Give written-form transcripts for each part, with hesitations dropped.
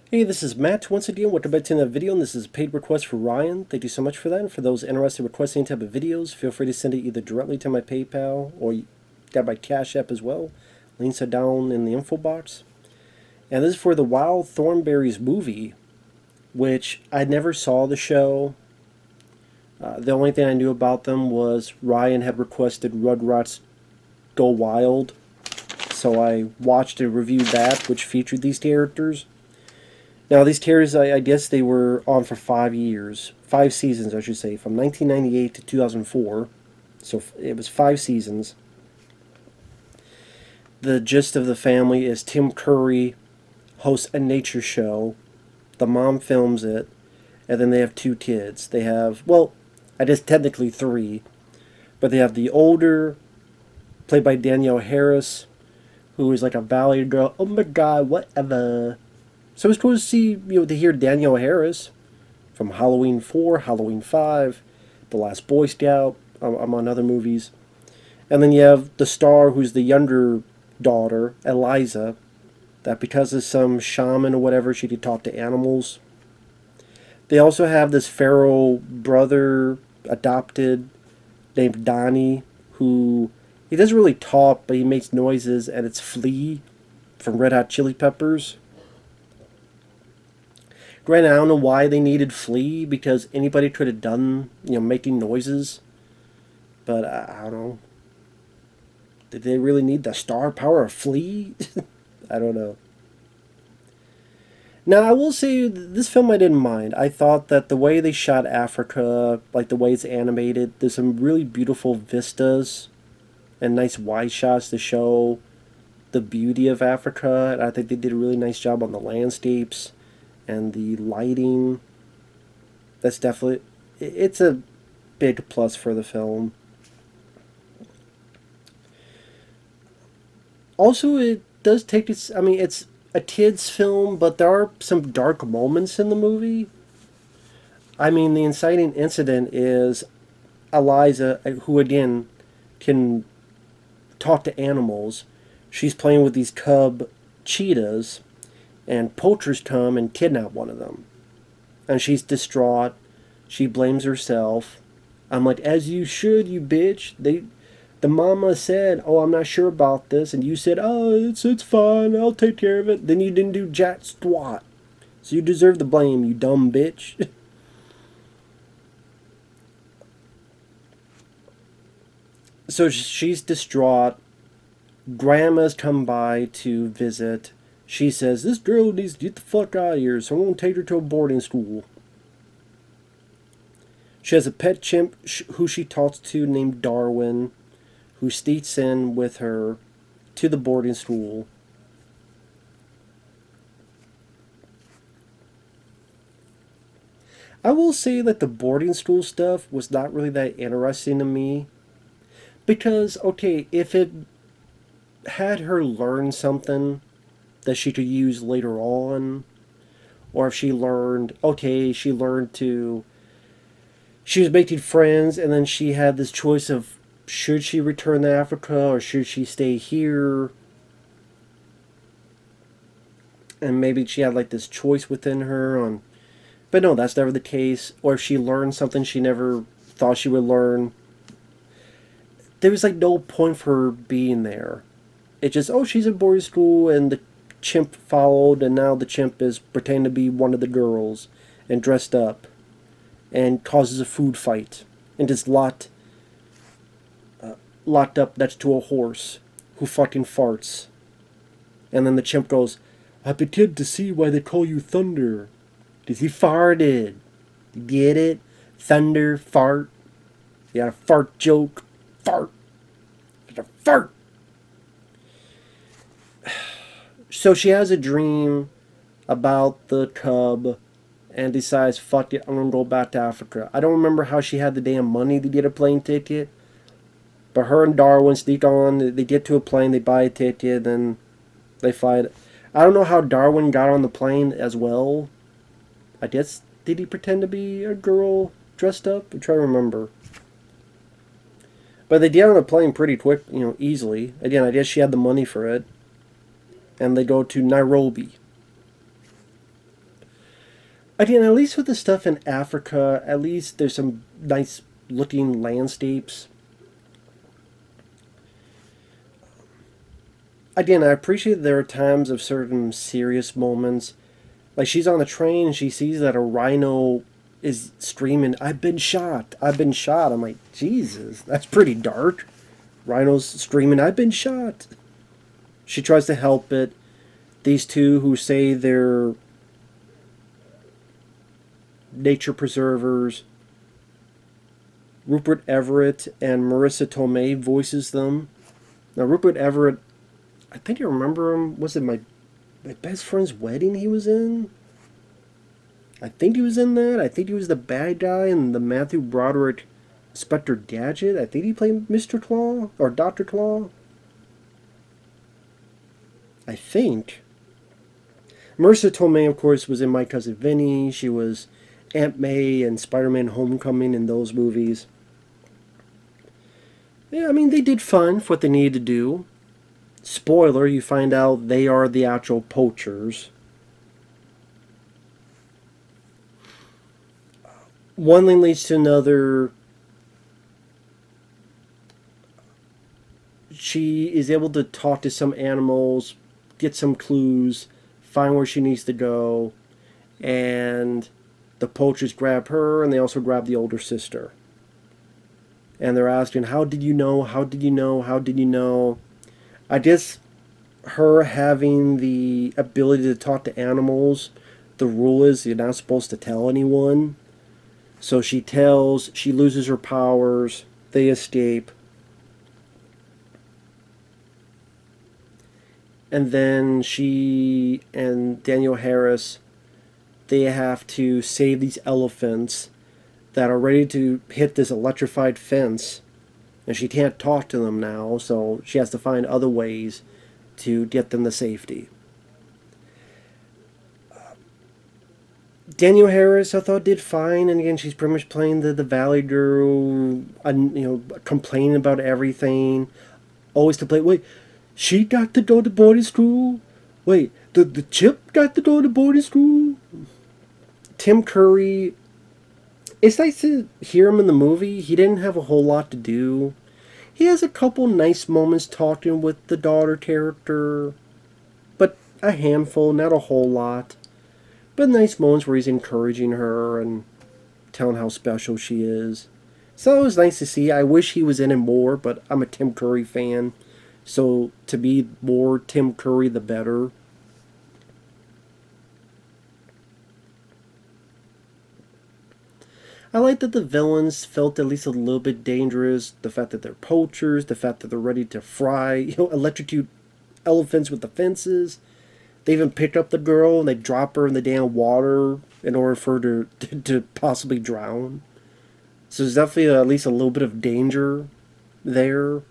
Hey, this is Matt once again. Welcome back to another video, and this is a paid request for Ryan. Thank you so much for that. And for those interested in requesting any type of videos, feel free to send it either directly to my PayPal or you got my Cash App as well. Links are down in the info box. And this is for the Wild Thornberrys movie, which I never saw the show. The only thing I knew about them was Ryan had requested Rugrats Go Wild, so I watched and reviewed that, which featured these characters. Now, these series, I guess they were on for 5 years. 5 seasons, I should say, from 1998 to 2004. So it was 5 seasons. The gist of the family is Tim Curry hosts a nature show. The mom films it. And then they have 2 kids. They have, well, I guess technically 3. But they have the older, played by Danielle Harris, who is like a valley girl. Oh my god, whatever. So it's cool to see, to hear Danielle Harris from Halloween 4, Halloween 5, The Last Boy Scout, among other movies. And then you have the star who's the younger daughter, Eliza, that because of some shaman or whatever, she could talk to animals. They also have this feral brother, adopted, named Donnie, who, he doesn't really talk, but he makes noises, and it's Flea from Red Hot Chili Peppers. Granted, I don't know why they needed Flea, because anybody could have done, making noises. But I don't know. Did they really need the star power of Flea? I don't know. Now, I will say, this film I didn't mind. I thought that the way they shot Africa, like the way it's animated, there's some really beautiful vistas and nice wide shots to show the beauty of Africa. And I think they did a really nice job on the landscapes and the lighting. That's definitely, it's a big plus for the film. Also, it does take its, I mean, it's a kid's film, but there are some dark moments in the movie. I mean, the inciting incident is Eliza, who again can talk to animals. She's playing with these cub cheetahs, and poachers come and kidnap one of them. And she's distraught. She blames herself. I'm like, as you should, you bitch. The mama said, "Oh, I'm not sure about this," and you said, "Oh, it's fine. I'll take care of it." Then you didn't do jack squat, so you deserve the blame, you dumb bitch. So she's distraught. Grandma's come by to visit. She says, "This girl needs to get the fuck out of here, so I'm going to take her to a boarding school." She has a pet chimp who she talks to named Darwin, who sneaks in with her to the boarding school. I will say that the boarding school stuff was not really that interesting to me. Because, okay, if it had her learn something that she could use later on, or if she learned, okay, she learned to, she was making friends, and then she had this choice of should she return to Africa or should she stay here, and maybe she had like this choice within her on, but no, that's never the case. Or if she learned something she never thought she would learn, there was like no point for her being there. It just, oh, she's in boarding school, and the chimp followed, and now the chimp is pretending to be one of the girls and dressed up and causes a food fight and is locked up next to a horse who fucking farts. And then the chimp goes, "I begin to see why they call you Thunder. Because he farted. You get it? Thunder, fart. You got a fart joke. Fart. It's a fart." So she has a dream about the cub and decides, fuck it, I'm going to go back to Africa. I don't remember how she had the damn money to get a plane ticket. But her and Darwin sneak on, they get to a plane, they buy a ticket, then they fly it. I don't know how Darwin got on the plane as well. I guess, did he pretend to be a girl dressed up? I'm trying to remember. But they get on the plane pretty quick, easily. Again, I guess she had the money for it. And they go to Nairobi. Again, at least with the stuff in Africa, at least there's some nice looking landscapes. Again, I appreciate there are times of certain serious moments. Like she's on the train and she sees that a rhino is screaming, "I've been shot! I've been shot!" I'm like, Jesus, that's pretty dark. Rhino's screaming, "I've been shot!" She tries to help it. These two who say they're nature preservers, Rupert Everett and Marissa Tomei voices them. Now, Rupert Everett, I think I remember him. Was it my best friend's wedding he was in? I think he was in that. I think he was the bad guy in the Matthew Broderick Inspector Gadget. I think he played Mr. Claw or Dr. Claw. I think. Marissa Tomei, of course, was in My Cousin Vinny. She was Aunt May and Spider-Man Homecoming in those movies. Yeah, I mean, they did fine for what they needed to do. Spoiler, you find out they are the actual poachers. One thing leads to another. She is able to talk to some animals, get some clues, find where she needs to go, and the poachers grab her and they also grab the older sister. And they're asking, "How did you know? How did you know? How did you know?" I guess her having the ability to talk to animals, the rule is you're not supposed to tell anyone. So she tells, she loses her powers, they escape. And then she and Daniel Harris, they have to save these elephants that are ready to hit this electrified fence. And she can't talk to them now, so she has to find other ways to get them to safety. Daniel Harris, I thought, did fine, and again, she's pretty much playing the Valley Girl, complaining about everything. Always to play. Wait, she got to go to boarding school. Wait, the Chip got to go to boarding school. Tim Curry. It's nice to hear him in the movie. He didn't have a whole lot to do. He has a couple nice moments talking with the daughter character, but a handful, not a whole lot. But nice moments where he's encouraging her and telling how special she is. So it was nice to see. I wish he was in it more, but I'm a Tim Curry fan. So to be more Tim Curry, the better. I like that the villains felt at least a little bit dangerous. The fact that they're poachers, the fact that they're ready to fry, electrocute elephants with the fences. They even pick up the girl and they drop her in the damn water in order for her to possibly drown. So there's definitely at least a little bit of danger there.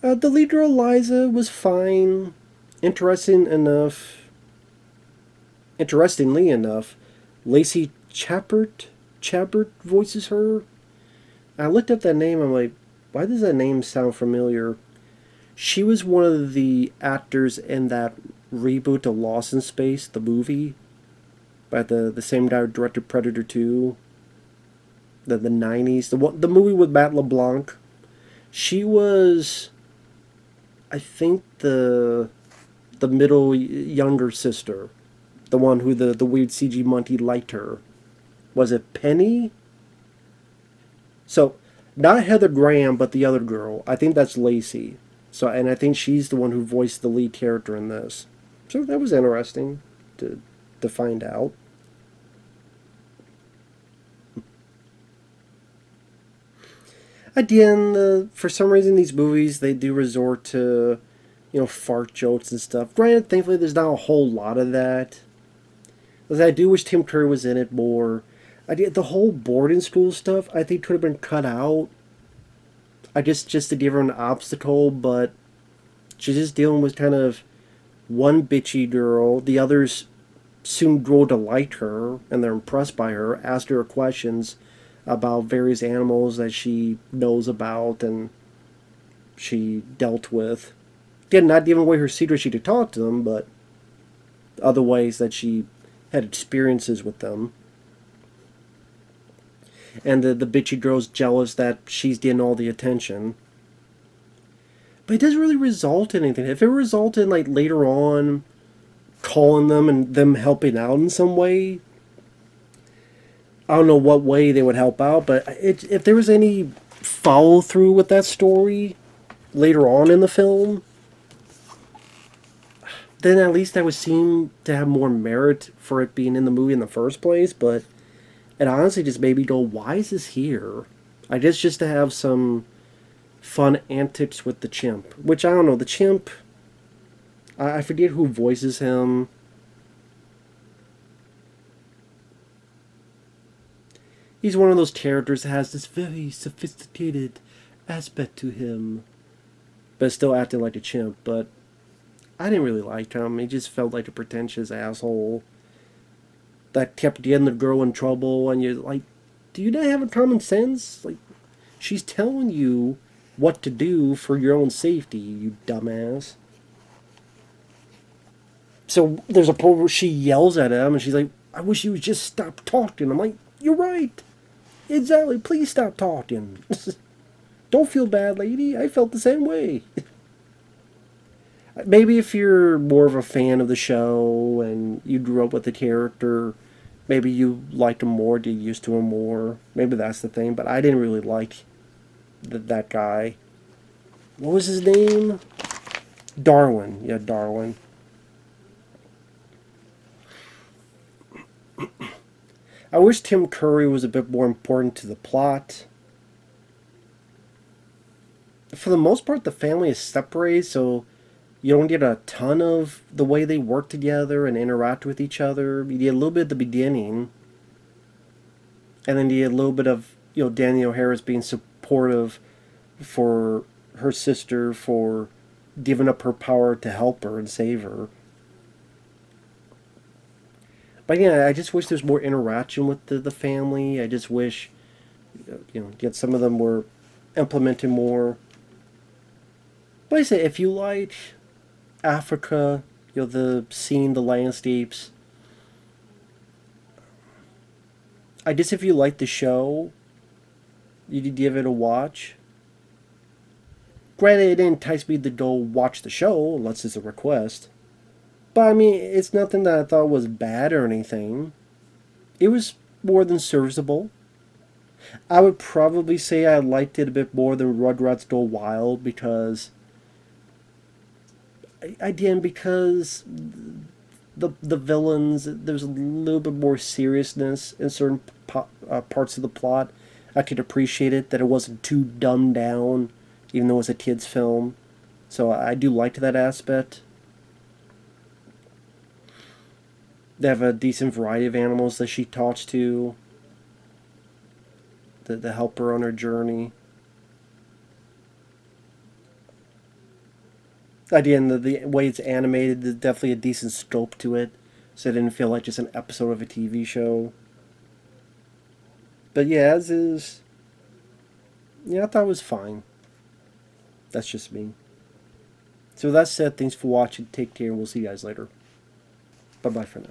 The leader Eliza was fine. Interestingly enough, Lacey Chabert voices her. I looked up that name. I'm like, why does that name sound familiar? She was one of the actors in that reboot of Lost in Space, the movie, by the same guy who directed Predator 2, the 90s, the movie with Matt LeBlanc. She was, I think, the middle younger sister, the one who the weird CG monkey liked her. Was it Penny? So, not Heather Graham, but the other girl. I think that's Lacey. So, and I think she's the one who voiced the lead character in this. So that was interesting to find out. Again, for some reason, these movies they do resort to, fart jokes and stuff. Granted, thankfully, there's not a whole lot of that. But I do wish Tim Curry was in it more. The whole boarding school stuff, I think, could have been cut out. I just to give her an obstacle, but she's just dealing with kind of one bitchy girl. The others soon grow to like her, and they're impressed by her, ask her questions about various animals that she knows about and she dealt with. Again, not giving away her secret she could talk to them, but other ways that she had experiences with them. And the bitchy girl's jealous that she's getting all the attention. But it doesn't really result in anything. If it resulted in, like, later on calling them and them helping out in some way, I don't know what way they would help out, but if there was any follow through with that story later on in the film, then at least that would seem to have more merit for it being in the movie in the first place. But it honestly just made me go, why is this here? I guess just to have some fun antics with the chimp. Which, I don't know, the chimp, I forget who voices him. He's one of those characters that has this very sophisticated aspect to him, but still acting like a chimp. But I didn't really like him. He just felt like a pretentious asshole that kept getting the girl in trouble, and you're like, do you not have a common sense? Like, she's telling you what to do for your own safety, you dumbass. So there's a point where she yells at him, and she's like, I wish you would just stop talking. I'm like, you're right. Exactly. Please stop talking. Don't feel bad, lady. I felt the same way. Maybe if you're more of a fan of the show and you grew up with the character, maybe you liked him more, get used to him more. Maybe that's the thing. But I didn't really like that guy. What was his name? Darwin. Yeah, Darwin. I wish Tim Curry was a bit more important to the plot. For the most part, the family is separated, so you don't get a ton of the way they work together and interact with each other. You get a little bit at the beginning, and then you get a little bit of, Danielle Harris being supportive for her sister for giving up her power to help her and save her. But yeah, I just wish there's more interaction with the family. I just wish, get some of them were implemented more. But I say, if you like Africa, the scene, the landscapes, I guess if you like the show, you'd give it a watch. Granted, it didn't entice me to go watch the show, unless it's a request. But I mean, it's nothing that I thought was bad or anything. It was more than serviceable. I would probably say I liked it a bit more than Rugrats Go Wild because because the villains, there's a little bit more seriousness in certain parts of the plot. I could appreciate it, that it wasn't too dumbed down, even though it was a kid's film. So I do like that aspect. They have a decent variety of animals that she talks to that help her on her journey. Again, the way it's animated, there's definitely a decent scope to it, so it didn't feel like just an episode of a TV show. But yeah, as is, I thought it was fine. That's just me. So with that said, thanks for watching, take care, and we'll see you guys later. Bye-bye for now.